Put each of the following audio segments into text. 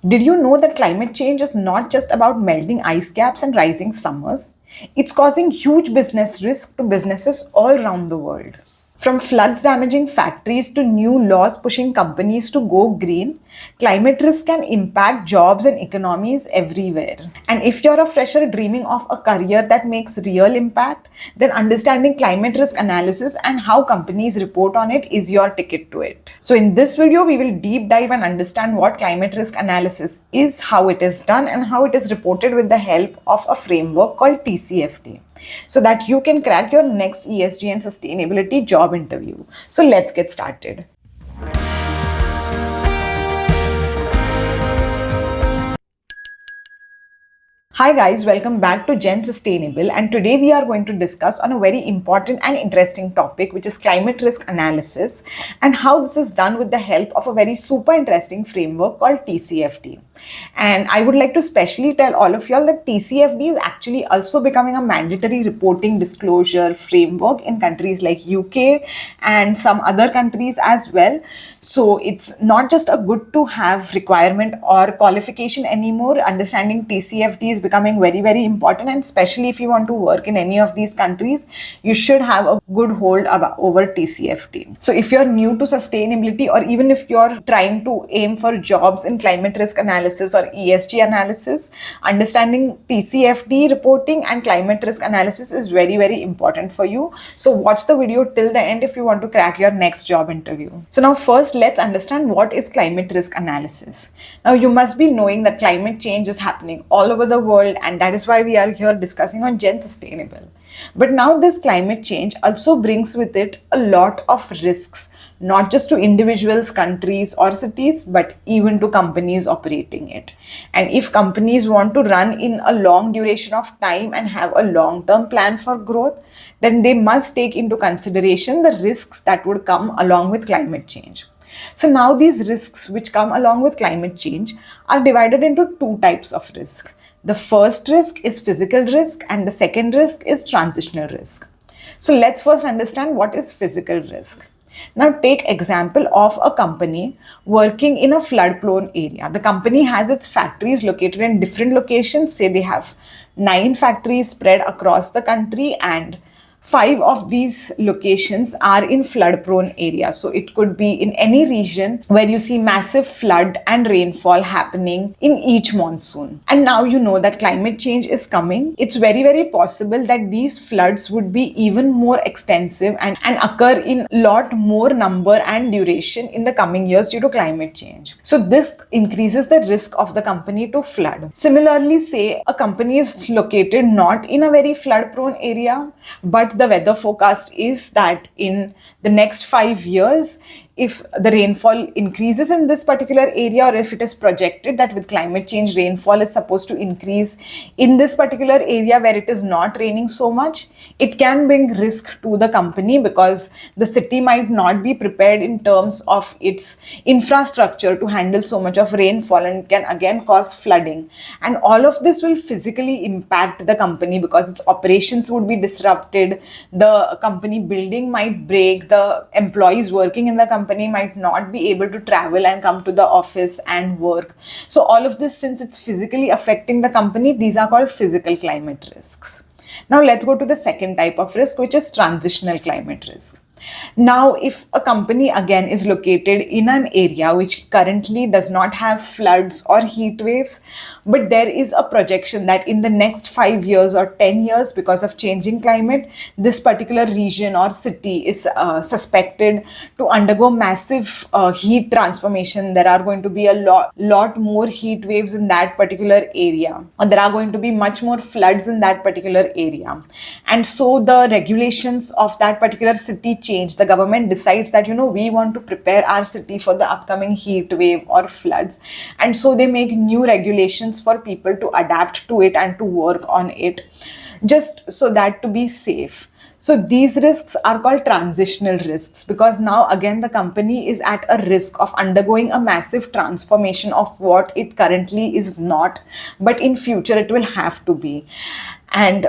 Did you know that climate change is not just about melting ice caps and rising summers? It's causing huge business risk to businesses all around the world. From floods damaging factories to new laws pushing companies to go green, climate risk can impact jobs and economies everywhere. And if you're a fresher dreaming of a career that makes real impact, then understanding climate risk analysis and how companies report on it is your ticket to it. So in this video, we will deep dive and understand what climate risk analysis is, how it is done, and how it is reported with the help of a framework called TCFD, so that you can crack your next ESG and sustainability job interview. So let's get started. Hi guys, welcome back to Gen Sustainable, and today we are going to discuss on a very important and interesting topic, which is climate risk analysis and how this is done with the help of a very super interesting framework called TCFD. And I would like to specially tell all of y'all that TCFD is actually also becoming a mandatory reporting disclosure framework in countries like UK and some other countries as well. So it's not just a good to have requirement or qualification anymore. Understanding TCFD is becoming very, very important, and especially if you want to work in any of these countries, you should have a good hold over TCFD. So if you're new to sustainability, or even if you're trying to aim for jobs in climate risk analysis or ESG analysis, understanding TCFD reporting and climate risk analysis is very, very important for you. So watch the video till the end if you want to crack your next job interview. So now first, let's understand what is climate risk analysis. Now you must be knowing that climate change is happening all over the world, and that is why we are here discussing on Gen Sustainable. But now this climate change also brings with it a lot of risks, not just to individuals, countries or cities, but even to companies operating it. And if companies want to run in a long duration of time and have a long-term plan for growth, then they must take into consideration the risks that would come along with climate change. So now these risks which come along with climate change are divided into two types of risk. The first risk is physical risk and the second risk is transitional risk. So let's first understand what is physical risk. Now take example of a company working in a flood-prone area. The company has its factories located in different locations. Say they have 9 factories spread across the country, and 5 of these locations are in flood-prone areas. So it could be in any region where you see massive flood and rainfall happening in each monsoon. And now you know that climate change is coming. It's very, very possible that these floods would be even more extensive and occur in a lot more number and duration in the coming years due to climate change. So this increases the risk of the company to flood. Similarly, say a company is located not in a very flood-prone area, but the weather forecast is that in the next 5 years, if the rainfall increases in this particular area, or if it is projected that with climate change rainfall is supposed to increase in this particular area where it is not raining so much, it can bring risk to the company because the city might not be prepared in terms of its infrastructure to handle so much of rainfall, and can again cause flooding. And all of this will physically impact the company because its operations would be disrupted, the company building might break, the employees working in the company might not be able to travel and come to the office and work. So all of this, since it's physically affecting the company, these are called physical climate risks. Now let's go to the second type of risk, which is transitional climate risk. Now, if a company again is located in an area which currently does not have floods or heat waves, but there is a projection that in the next 5 years or 10 years, because of changing climate, this particular region or city is suspected to undergo massive heat transformation. There are going to be a lot more heat waves in that particular area, or there are going to be much more floods in that particular area. And so the regulations of that particular city change. The government decides that, we want to prepare our city for the upcoming heat wave or floods. And so they make new regulations for people to adapt to it and to work on it, just so that to be safe. So these risks are called transitional risks because now again the company is at a risk of undergoing a massive transformation of what it currently is not, but in future it will have to be. And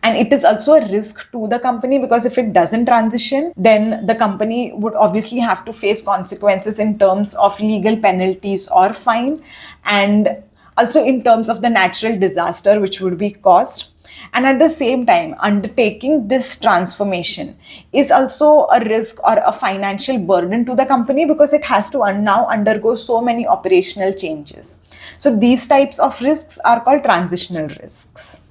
And it is also a risk to the company, because if it doesn't transition, then the company would obviously have to face consequences in terms of legal penalties or fine, and also in terms of the natural disaster which would be caused. And at the same time, undertaking this transformation is also a risk or a financial burden to the company, because it has to now undergo so many operational changes. So these types of risks are called transitional risks.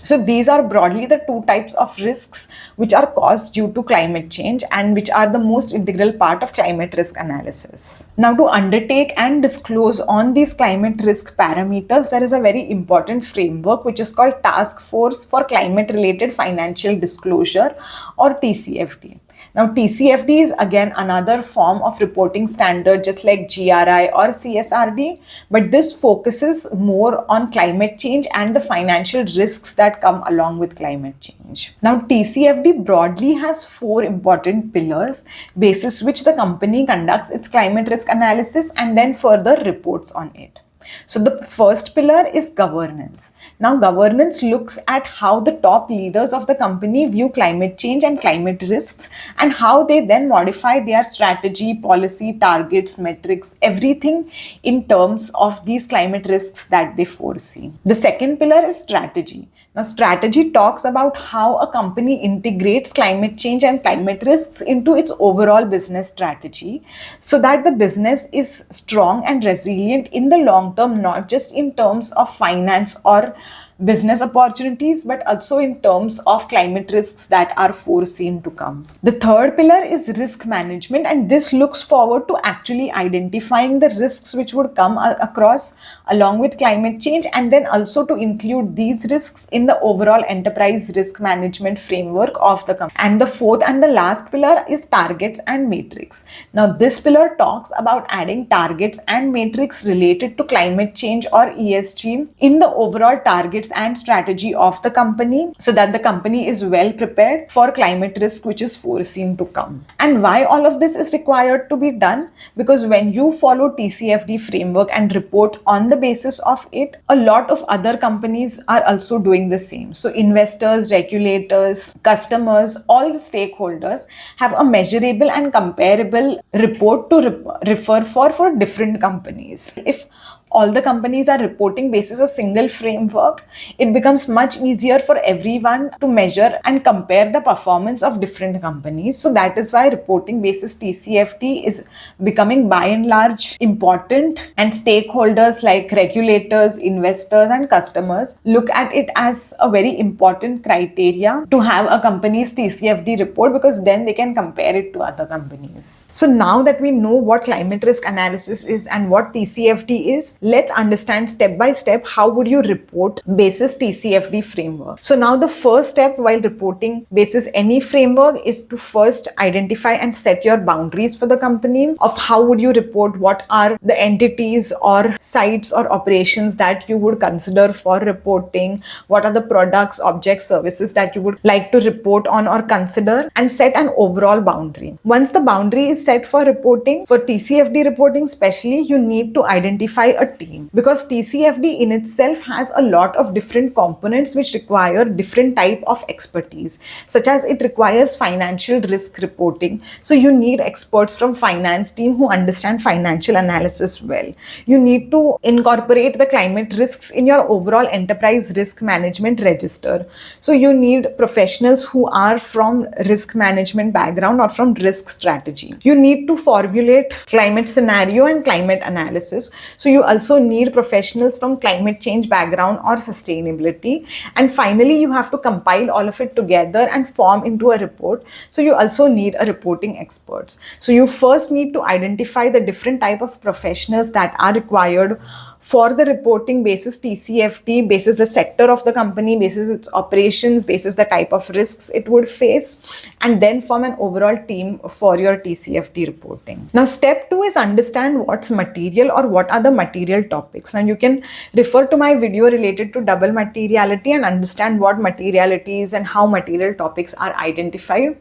So these are broadly the two types of risks which are caused due to climate change, and which are the most integral part of climate risk analysis. Now, to undertake and disclose on these climate risk parameters, there is a very important framework which is called Task Force for Climate Related Financial Disclosure, or TCFD. Now, TCFD is again another form of reporting standard, just like GRI or CSRD, but this focuses more on climate change and the financial risks that come along with climate change. Now, TCFD broadly has four important pillars, basis which the company conducts its climate risk analysis and then further reports on it. So the first pillar is governance. Now, governance looks at how the top leaders of the company view climate change and climate risks, and how they then modify their strategy, policy, targets, metrics, everything in terms of these climate risks that they foresee. The second pillar is strategy. Now, strategy talks about how a company integrates climate change and climate risks into its overall business strategy, so that the business is strong and resilient in the long term, not just in terms of finance or business opportunities, but also in terms of climate risks that are foreseen to come. The third pillar is risk management, and this looks forward to actually identifying the risks which would come across along with climate change, and then also to include these risks in the overall enterprise risk management framework of the company. And the fourth and the last pillar is targets and metrics. Now, this pillar talks about adding targets and metrics related to climate change or ESG in the overall targets and strategy of the company, so that the company is well prepared for climate risk which is foreseen to come. And why all of this is required to be done? Because when you follow TCFD framework and report on the basis of it, a lot of other companies are also doing the same. So investors, regulators, customers, all the stakeholders have a measurable and comparable report to refer for different companies. If all the companies are reporting basis a single framework, it becomes much easier for everyone to measure and compare the performance of different companies. So that is why reporting basis TCFD is becoming by and large important, and stakeholders like regulators, investors and customers look at it as a very important criteria to have a company's TCFD report, because then they can compare it to other companies. So now that we know what climate risk analysis is and what TCFD is, let's understand step by step how would you report basis TCFD framework. So now the first step while reporting basis any framework is to first identify and set your boundaries for the company of how would you report, what are the entities or sites or operations that you would consider for reporting, what are the products, objects, services that you would like to report on or consider, and set an overall boundary. Once the boundary is set for reporting, for TCFD reporting especially, you need to identify a team, because TCFD in itself has a lot of different components which require different type of expertise, such as it requires financial risk reporting. So you need experts from finance team who understand financial analysis well. You need to incorporate the climate risks in your overall enterprise risk management register. So you need professionals who are from risk management background or from risk strategy. You need to formulate climate scenario and climate analysis. So you also need professionals from climate change background or sustainability. And finally, you have to compile all of it together and form into a report. So you also need a reporting experts. So you first need to identify the different type of professionals that are required for the reporting basis TCFD, basis the sector of the company, basis its operations, basis the type of risks it would face, and then form an overall team for your TCFD reporting. Now, step 2 is understand what's material or what are the material topics. Now, you can refer to my video related to double materiality and understand what materiality is and how material topics are identified.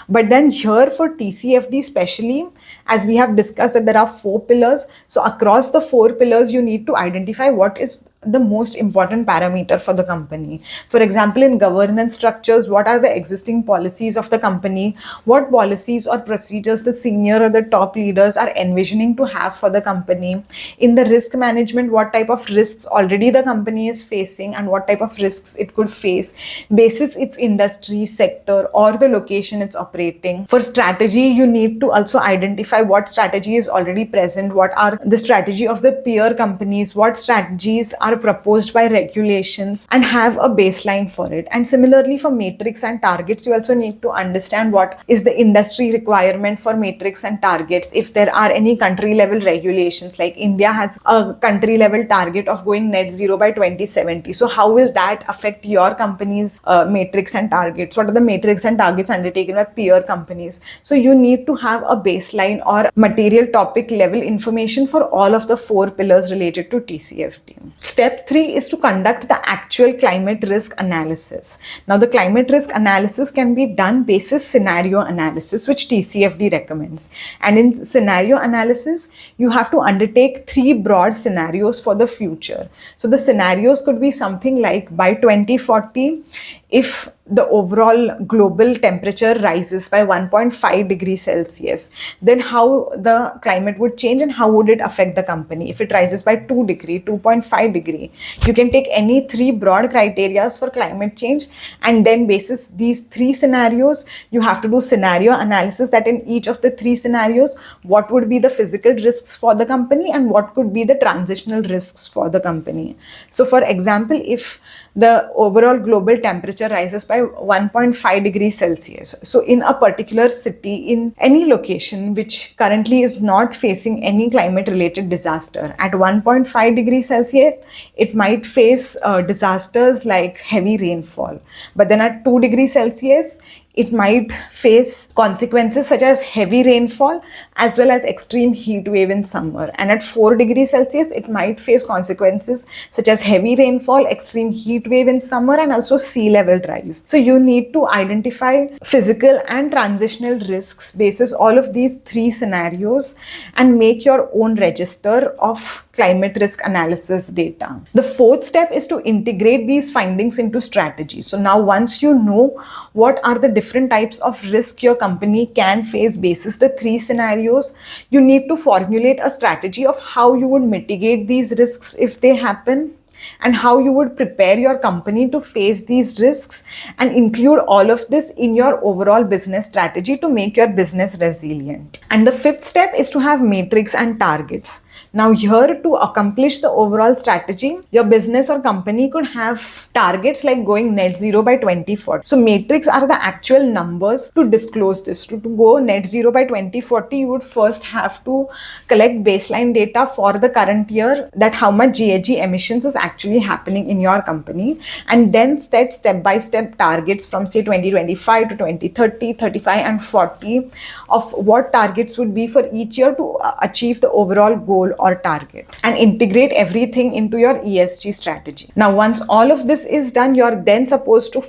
But then here for TCFD especially, as we have discussed that there are 4 pillars. So across the 4 pillars, you need to identify what is the most important parameter for the company. For example, in governance structures, what are the existing policies of the company? What policies or procedures the senior or the top leaders are envisioning to have for the company? In the risk management, what type of risks already the company is facing and what type of risks it could face basis its industry, sector, or the location it's operating. For strategy, you need to also identify what strategy is already present, what are the strategy of the peer companies, what strategies are proposed by regulations, and have a baseline for it. And similarly, for matrix and targets, you also need to understand what is the industry requirement for matrix and targets. If there are any country level regulations, like India has a country level target of going net zero by 2070, so how will that affect your company's matrix and targets? What are the matrix and targets undertaken by peer companies? So you need to have a baseline or material topic level information for all of the 4 pillars related to TCFD. Step 3 is to conduct the actual climate risk analysis. Now, the climate risk analysis can be done basis scenario analysis, which TCFD recommends. And in scenario analysis, you have to undertake 3 broad scenarios for the future. So the scenarios could be something like, by 2040, if the overall global temperature rises by 1.5 degrees Celsius, then how the climate would change and how would it affect the company? If it rises by 2 degree, 2.5 degree, you can take any 3 broad criteria for climate change, and then basis these 3 scenarios, you have to do scenario analysis that in each of the 3 scenarios, what would be the physical risks for the company and what could be the transitional risks for the company. So for example, if the overall global temperature rises by 1.5 degrees Celsius. So in a particular city, in any location which currently is not facing any climate related disaster, at 1.5 degrees Celsius, it might face disasters like heavy rainfall. But then at 2 degrees Celsius, it might face consequences such as heavy rainfall as well as extreme heat wave in summer. And at 4 degrees Celsius, it might face consequences such as heavy rainfall, extreme heat wave in summer, and also sea level rise. So you need to identify physical and transitional risks basis all of these 3 scenarios and make your own register of climate risk analysis data. The 4th step is to integrate these findings into strategy. So now once you know what are the different types of risk your company can face basis the 3 scenarios, you need to formulate a strategy of how you would mitigate these risks if they happen, and how you would prepare your company to face these risks, and include all of this in your overall business strategy to make your business resilient. And the 5th step is to have matrix and targets. Now here, to accomplish the overall strategy, your business or company could have targets like going net zero by 2040. So matrix are the actual numbers to disclose this. To go net zero by 2040, you would first have to collect baseline data for the current year, that how much GHG emissions is actually happening in your company, and then set step-by-step targets from say 2025 to 2030, 35 and 40 of what targets would be for each year to achieve the overall goal or target, and integrate everything into your ESG strategy. Now once all of this is done, you're then supposed to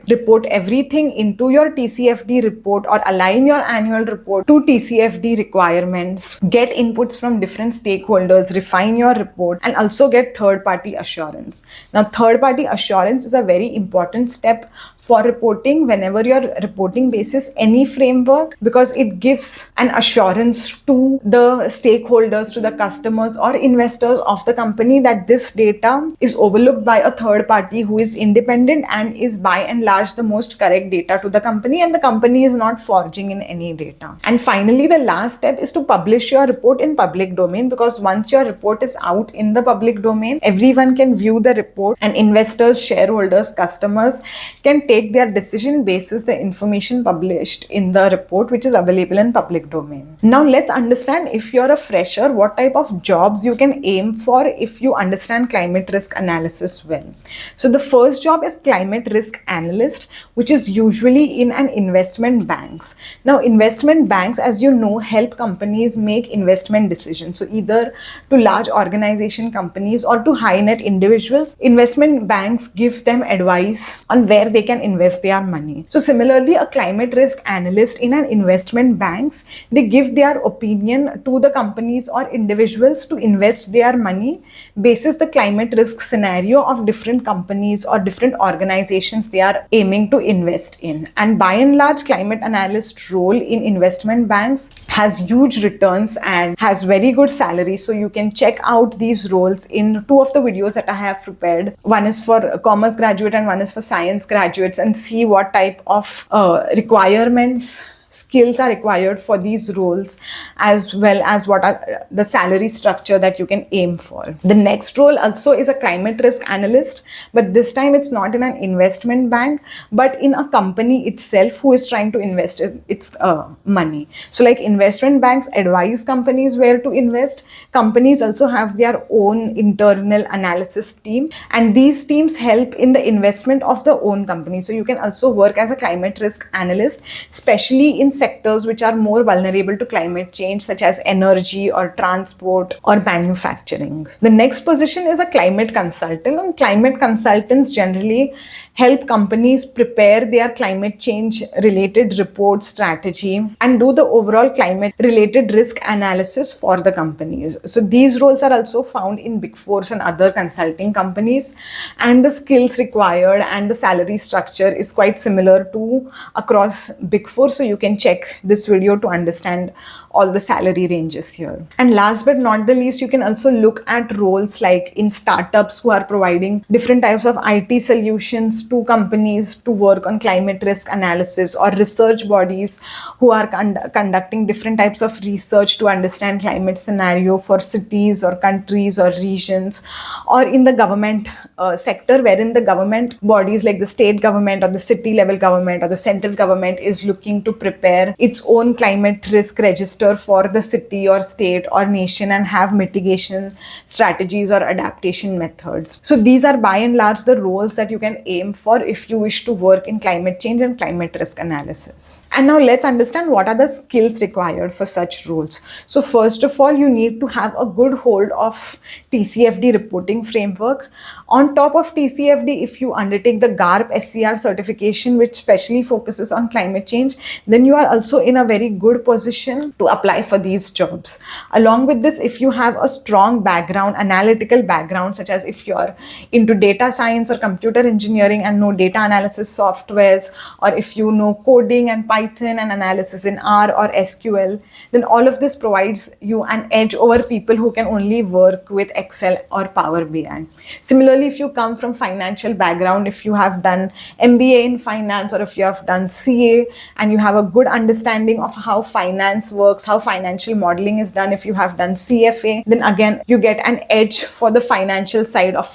report everything into your TCFD report or align your annual report to TCFD requirements, get inputs from different stakeholders, refine your report, and also get third-party assurance. Now third-party assurance is a very important step for reporting whenever you're reporting basis any framework, because it gives an assurance to the stakeholders, to the customers or investors of the company, that this data is overlooked by a third party who is independent and is by and large the most correct data to the company, and the company is not forging in any data. And finally, the last step is to publish your report in public domain, because once your report is out in the public domain, everyone can view the report, and investors, shareholders, customers can take their decision basis the information published in the report, which is available in public domain. Now let's understand, if you're a fresher, what type of jobs you can aim for if you understand climate risk analysis well. So the first job is climate risk analyst, which is usually in an investment banks. Now investment banks, as you know, help companies make investment decisions. So either to large organization companies or to high net individuals, investment banks give them advice on where they can invest their money. So similarly, a climate risk analyst in an investment banks, they give their opinion to the companies or individuals to invest their money basis the climate risk scenario of different companies or different organizations they are aiming to invest in. And by and large, climate analyst role in investment banks has huge returns and has very good salary. So you can check out these roles in two of the videos that I have prepared. One is for commerce graduate and one is for science graduates, and see what type of requirements, skills are required for these roles, as well as what are the salary structure that you can aim for. The next role also is a climate risk analyst, but this time it's not in an investment bank, but in a company itself who is trying to invest its money. So like investment banks advise companies where to invest, companies also have their own internal analysis team, and these teams help in the investment of the own company. So you can also work as a climate risk analyst, especially in sectors which are more vulnerable to climate change, such as energy or transport or manufacturing. The next position is a climate consultant, and climate consultants generally help companies prepare their climate change related report strategy and do the overall climate related risk analysis for the companies. So these roles are also found in Big Fours and other consulting companies, and the skills required and the salary structure is quite similar to across Big Four. So you can check this video to understand all the salary ranges here. And last but not the least, you can also look at roles like in startups who are providing different types of IT solutions to companies to work on climate risk analysis, or research bodies who are conducting different types of research to understand climate scenario for cities or countries or regions, or in the government sector, wherein the government bodies like the state government or the city level government or the central government is looking to prepare its own climate risk register for the city or state or nation and have mitigation strategies or adaptation methods. So these are by and large the roles that you can aim for if you wish to work in climate change and climate risk analysis. And now let's understand what are the skills required for such roles. So first of all, you need to have a good hold of TCFD reporting framework. On top of TCFD, if you undertake the GARP SCR certification, which specially focuses on climate change, then you are also in a very good position to apply for these jobs. Along with this, if you have a strong background, analytical background, such as if you're into data science or computer engineering and know data analysis softwares, or if you know coding and Python and analysis in R or SQL, then all of this provides you an edge over people who can only work with Excel or Power BI. Similarly, if you come from financial background, if you have done MBA in finance, or if you have done CA and you have a good understanding of how finance works, how financial modeling is done, if you have done CFA, then again you get an edge for the financial side of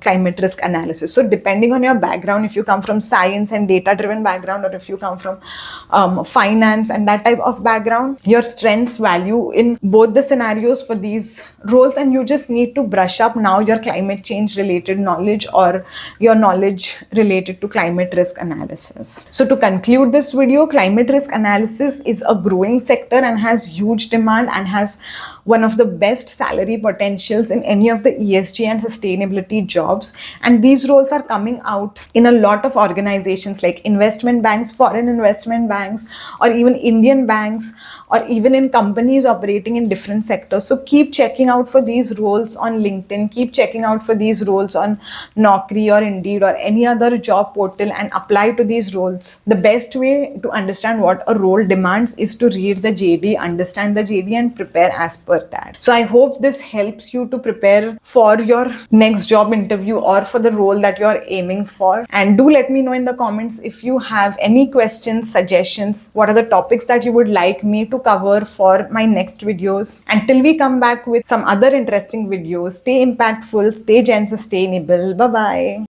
climate risk analysis. So depending on your background, if you come from science and data driven background, or if you come from finance and that type of background, your strengths value in both the scenarios for these roles, and you just need to brush up now your climate change related knowledge or your knowledge related to climate risk analysis. So to conclude this video, climate risk analysis is a growing sector and has huge demand and has one of the best salary potentials in any of the ESG and sustainability jobs. And these roles are coming out in a lot of organizations like investment banks, foreign investment banks, or even Indian banks, or even in companies operating in different sectors. So keep checking out for these roles on LinkedIn, keep checking out for these roles on Naukri or Indeed or any other job portal and apply to these roles. The best way to understand what a role demands is to read the JD, understand the JD and prepare as per that. So I hope this helps you to prepare for your next job interview or for the role that you're aiming for. And do let me know in the comments if you have any questions, suggestions, what are the topics that you would like me to cover for my next videos. Until we come back with some other interesting videos, stay impactful, stay Gen sustainable. Bye bye.